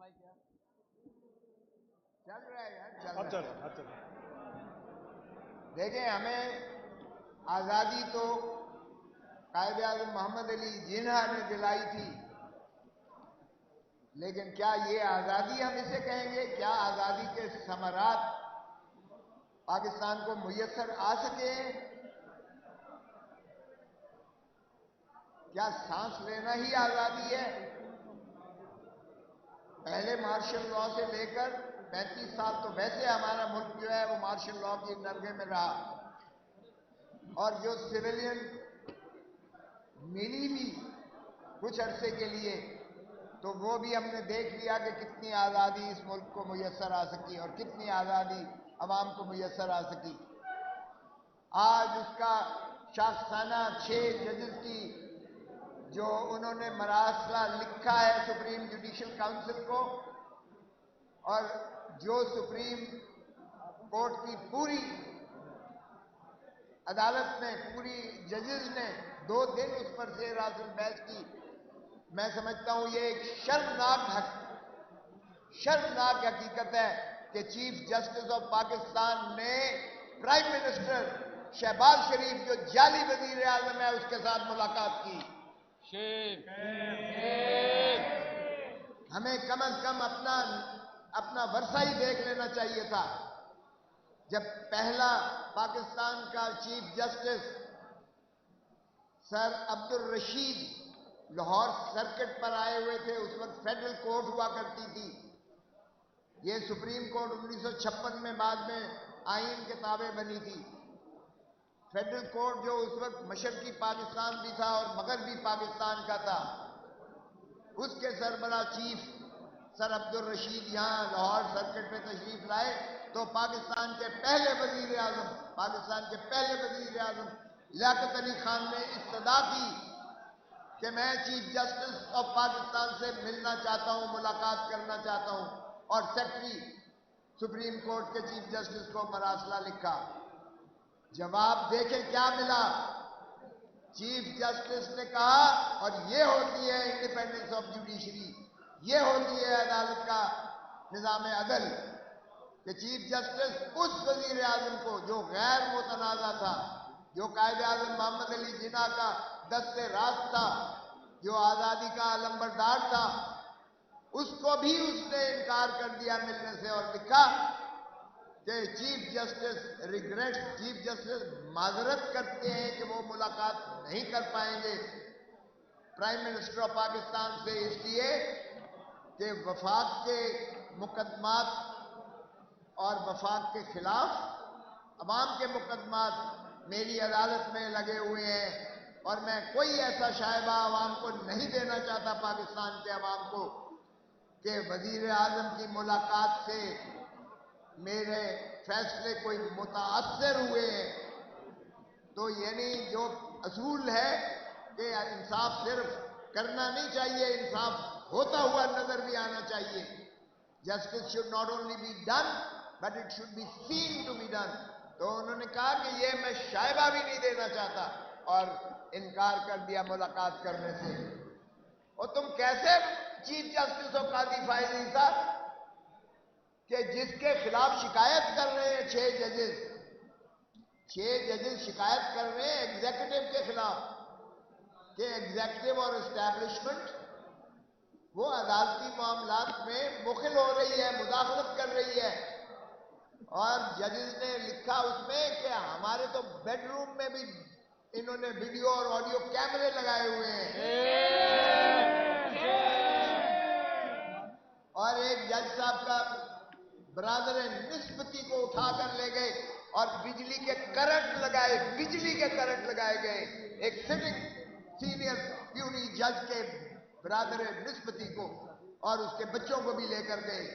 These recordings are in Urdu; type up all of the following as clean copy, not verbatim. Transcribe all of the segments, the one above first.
کیا چل رہا ہے یار، چل رہا ہے۔ دیکھیں، ہمیں آزادی تو قائد اعظم محمد علی جناح نے دلائی تھی، لیکن کیا یہ آزادی ہم اسے کہیں گے؟ کیا آزادی کے ثمرات پاکستان کو میسر آ سکے؟ کیا سانس لینا ہی آزادی ہے؟ پہلے مارشل لاء سے لے کر 35 سال تو ویسے ہمارا ملک جو ہے وہ مارشل لاء کی نرغے میں رہا، اور جو سویلین ملی بھی کچھ عرصے کے لیے، تو وہ بھی ہم نے دیکھ لیا کہ کتنی آزادی اس ملک کو میسر آ سکی اور کتنی آزادی عوام کو میسر آ سکی۔ آج اس کا شاخسانہ 6 ججز کی جو انہوں نے مراسلہ لکھا ہے سپریم جوڈیشل کاؤنسل کو، اور جو سپریم کورٹ کی پوری عدالت نے، پوری ججز نے 2 دن اس پر زیر حاصل بحث کی، میں سمجھتا ہوں یہ ایک شرمناک حقیقت ہے کہ چیف جسٹس آف پاکستان نے پرائم منسٹر شہباز شریف جو جعلی وزیر اعظم ہے اس کے ساتھ ملاقات کی۔ ہمیں کم از کم اپنا ورثہ ہی دیکھ لینا چاہیے تھا۔ جب پہلا پاکستان کا چیف جسٹس سر عبد الرشید لاہور سرکٹ پر آئے ہوئے تھے، اس وقت فیڈرل کورٹ ہوا کرتی تھی، یہ سپریم کورٹ 1956 میں بعد میں آئین کے تابع بنی تھی۔ فیڈرل کورٹ جو اس وقت مشرقی پاکستان بھی تھا اور مغربی پاکستان کا تھا، اس کے سربراہ چیف سر عبد الرشید یہاں لاہور سرکٹ پہ تشریف لائے تو پاکستان کے پہلے وزیر اعظم لیاقت علی خان نے استدعا کی کہ میں چیف جسٹس آف پاکستان سے ملنا چاہتا ہوں، ملاقات کرنا چاہتا ہوں، اور سیکرٹری سپریم کورٹ کے چیف جسٹس کو مراسلہ لکھا۔ جواب دیکھیں کیا ملا۔ چیف جسٹس نے کہا، اور یہ ہوتی ہے انڈیپینڈنس آف جوڈیشری، یہ ہوتی ہے عدالت کا نظام عدل، کہ چیف جسٹس اس وزیر اعظم کو جو غیر متنازع تھا، جو قائد اعظم محمد علی جناح کا دست راست تھا، جو آزادی کا علمبردار تھا، اس کو بھی اس نے انکار کر دیا ملنے سے، اور لکھا کہ چیف جسٹس معذرت کرتے ہیں کہ وہ ملاقات نہیں کر پائیں گے پرائم منسٹر آف پاکستان سے، اس لیے کہ وفاق کے مقدمات اور وفاق کے خلاف عوام کے مقدمات میری عدالت میں لگے ہوئے ہیں، اور میں کوئی ایسا شائبہ عوام کو نہیں دینا چاہتا، پاکستان کے عوام کو، کہ وزیر اعظم کی ملاقات سے میرے فیصلے کوئی متاثر ہوئے ہیں۔ تو یعنی جو اصول ہے کہ انصاف صرف کرنا نہیں چاہیے، انصاف ہوتا ہوا نظر بھی آنا چاہیے۔ Justice should not only be done but it should be seen to be done. تو انہوں نے کہا کہ یہ میں شائبہ بھی نہیں دینا چاہتا، اور انکار کر دیا ملاقات کرنے سے۔ اور تم کیسے چیف جسٹس ہو قاضی فائز عیسیٰ کہ جس کے خلاف شکایت کر رہے ہیں 6 ججز شکایت کر رہے ہیں ایگزیکٹو کے خلاف کہ ایگزیکٹو اور اسٹیبلشمنٹ وہ عدالتی معاملات میں مخل ہو رہی ہے، مداخلت کر رہی ہے، اور ججز نے لکھا اس میں کہ ہمارے تو بیڈ روم میں بھی انہوں نے ویڈیو اور آڈیو کیمرے لگائے ہوئے ہیں، اور ایک جج صاحب کا برادر نسبتی کو اٹھا کر لے گئے اور بجلی کے کرنٹ لگائے گئے، ایک سٹنگ سینئر پیونی جج کے برادر نسبتی کو، اور اس کے بچوں کو بھی لے کر گئے۔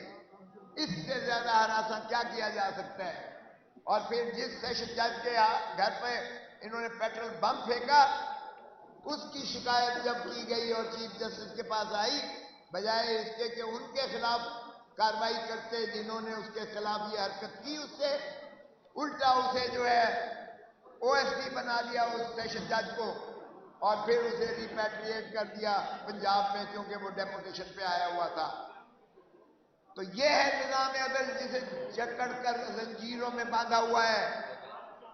اس سے زیادہ ہراساں کیا کیا جا سکتا ہے؟ اور پھر جس سیشن جج کے گھر پہ انہوں نے پیٹرول بم پھینکا، اس کی شکایت جب کی گئی اور چیف جسٹس کے پاس آئی، بجائے اس کے کہ ان کے خلاف کارروائی کرتے جنہوں نے اس کے خلاف یہ حرکت کی، اس سے الٹا اسے جو ہے او ایس ڈی بنا دیا اس سیشن جج کو، اور پھر اسے ریپیٹریٹ کر دیا پنجاب میں، کیونکہ وہ ڈیپوٹیشن پہ آیا ہوا تھا۔ تو یہ ہے نظام عدل جسے جکڑ کر زنجیروں میں باندھا ہوا ہے،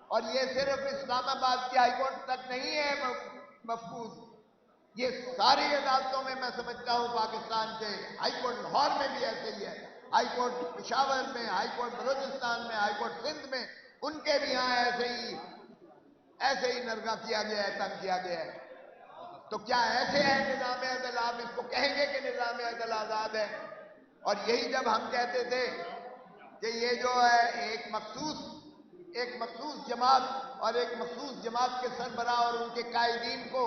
اور یہ صرف اسلام آباد کی ہائی کورٹ تک نہیں ہے محفوظ، یہ ساری عدالتوں میں میں سمجھتا ہوں پاکستان کے، ہائی کورٹ لاہور میں بھی ایسے ہی ہے، ہائی کورٹ پشاور میں، ہائی کورٹ بلوچستان میں، ہائی کورٹ سندھ میں، ان کے بھی یہاں ایسے ہی نرگا کیا گیا ہے، تنگ کیا گیا ہے۔ تو کیا ایسے ہے نظام عدل؟ آپ اس کو کہیں گے کہ نظام عدل آزاد ہے؟ اور یہی جب ہم کہتے تھے کہ یہ جو ہے ایک مخصوص جماعت اور ایک مخصوص جماعت کے سربراہ اور ان کے قائدین کو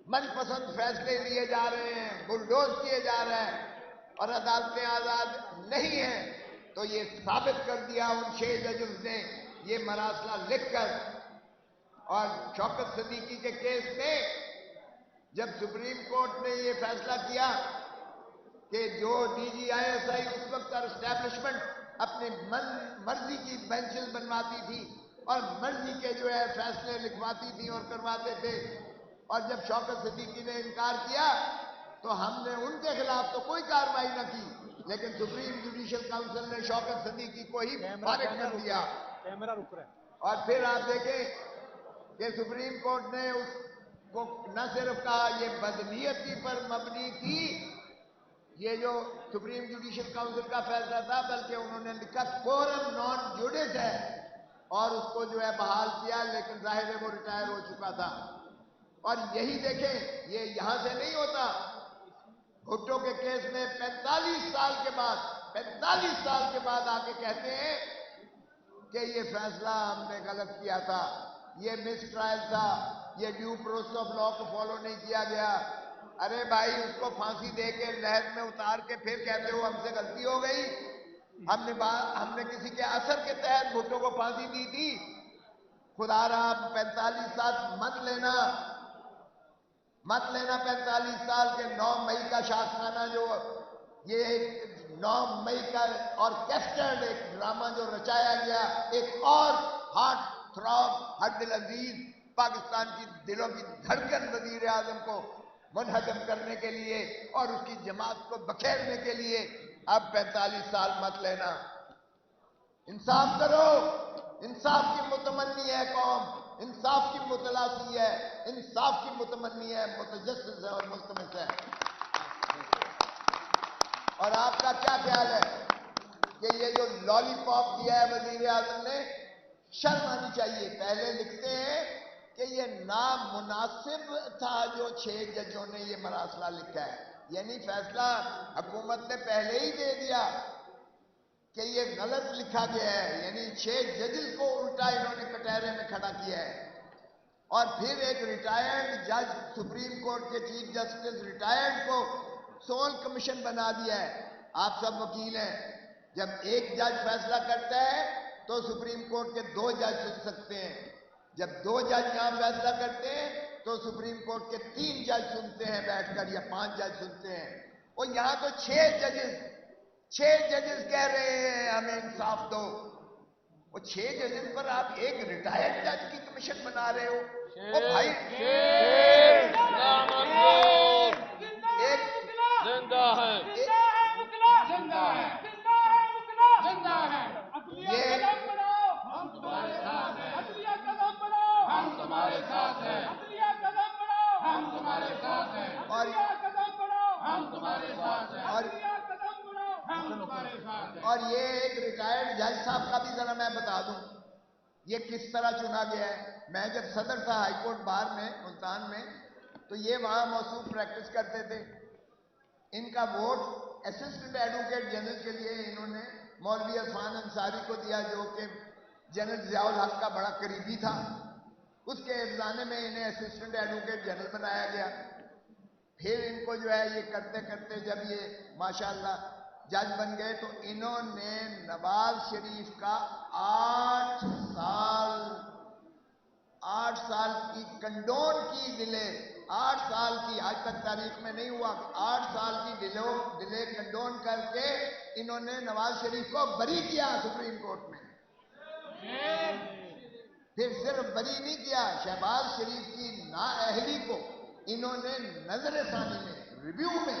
من پسند فیصلے لیے جا رہے ہیں، بلڈوز کیے جا رہے ہیں اور عدالتیں آزاد نہیں ہیں، تو یہ ثابت کر دیا ان 6 ججز نے یہ مراسلہ لکھ کر۔ اور شوکت صدیقی کے کیس میں جب سپریم کورٹ نے یہ فیصلہ کیا کہ جو D G I S I اس وقت اسٹیبلشمنٹ اپنی مرضی کی بینچز بنواتی تھی اور مرضی کے جو ہے فیصلے لکھواتی تھی اور کرواتے تھے، اور جب شوکت صدیقی نے انکار کیا تو ہم نے ان کے خلاف تو کوئی کارروائی نہ کی، لیکن سپریم جوڈیشل کاؤنسل نے شوکت صدیقی کو ہی فارغ کر دیا۔ اور پھر آپ دیکھیں کہ سپریم کورٹ نے اس کو نہ صرف کہا یہ بدنیتی پر مبنی تھی، یہ جو سپریم جوڈیشل کاؤنسل کا فیصلہ تھا، بلکہ انہوں نے لکھا کورم نان جوڈس ہے، اور اس کو جو ہے بحال کیا، لیکن ظاہر ہے وہ ریٹائر ہو چکا تھا۔ اور یہی دیکھیں یہ یہاں سے نہیں ہوتا، بھٹو کے کیس میں 45 سال کے بعد آ کے کہتے ہیں کہ یہ فیصلہ ہم نے غلط کیا تھا، یہ مس ٹرائل تھا، یہ ڈیو پروسیس آف لا کو فالو نہیں کیا گیا۔ ارے بھائی، اس کو پھانسی دے کے لہر میں اتار کے پھر کہتے ہو ہم سے غلطی ہو گئی؟ ہم نے کسی کے اثر کے تحت بھٹو کو پھانسی دی تھی؟ خدا رہا 45 سال مت لینا 45 سال کے 9 مئی کا شاخانہ، جو یہ ایک 9 مئی کا آرکیسٹرڈ ایک ڈرامہ جو رچایا گیا، ایک اور ہارٹ تھراب، ہر دل عزیز پاکستان کی دلوں کی دھڑکن وزیر اعظم کو منہدم کرنے کے لیے اور اس کی جماعت کو بکھیرنے کے لیے اب 45 سال مت لینا۔ انصاف کرو، انصاف کی متمنی ہے قوم، انصاف کی متلاسی ہے، انصاف کی متمنی ہے، متجسس ہے اور ملتمس ہے۔ اور آپ کا کیا خیال ہے کہ یہ جو لالی پاپ دیا ہے وزیر اعظم نے، شرم آنی چاہیے۔ پہلے لکھتے ہیں کہ یہ نامناسب تھا جو 6 ججوں نے یہ مراسلہ لکھا ہے، یعنی فیصلہ حکومت نے پہلے ہی دے دیا کہ یہ غلط لکھا گیا ہے، یعنی 6 ججز کو الٹا انہوں نے کٹہرے میں کھڑا کیا ہے۔ اور پھر ایک ریٹائرڈ جج، سپریم کورٹ کے چیف جسٹس ریٹائرڈ کو سول کمیشن بنا دیا ہے۔ آپ سب وکیل ہیں، جب ایک جج فیصلہ کرتا ہے تو سپریم کورٹ کے 2 جج سن سکتے ہیں، جب 2 جج یہاں فیصلہ کرتے ہیں تو سپریم کورٹ کے 3 جج سنتے ہیں بیٹھ کر، یا 5 جج سنتے ہیں، اور یہاں تو 6 ججز کہہ رہے ہیں ہمیں انصاف دو۔ وہ 6 ججز پر آپ ایک ریٹائرڈ جج کی کمیشن بنا رہے ہو؟ او بھائی، اور یہ ایک ریٹائرڈ جج صاحب کا بھی ذرا میں بتا دوں یہ کس طرح چنا گیا ہے۔ میں جب صدر تھا ہائی کورٹ بار میں ملتان میں، تو یہ وہاں موصوف پریکٹس کرتے تھے۔ ان کا ووٹ اسسٹنٹ ایڈوکیٹ جنرل کے لیے انہوں نے مولوی عرفان انصاری کو دیا، جو کہ جنرل ضیاء الحق کا بڑا قریبی تھا۔ اس کے افزانے میں انہیں اسسٹنٹ ایڈوکیٹ جنرل بنایا گیا۔ پھر ان کو جو ہے یہ کرتے کرتے جب یہ ماشاءاللہ جج بن گئے تو انہوں نے نواز شریف کا 8 سال کی کنڈون کی ڈیلے، 8 سال کی، آج تک تاریخ میں نہیں ہوا، 8 سال کی ڈیلے کنڈون کر کے انہوں نے نواز شریف کو بری کیا سپریم کورٹ میں۔ پھر صرف بری نہیں کیا، شہباز شریف کی نااہلی کو انہوں نے نظر ثانی میں، ریویو میں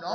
9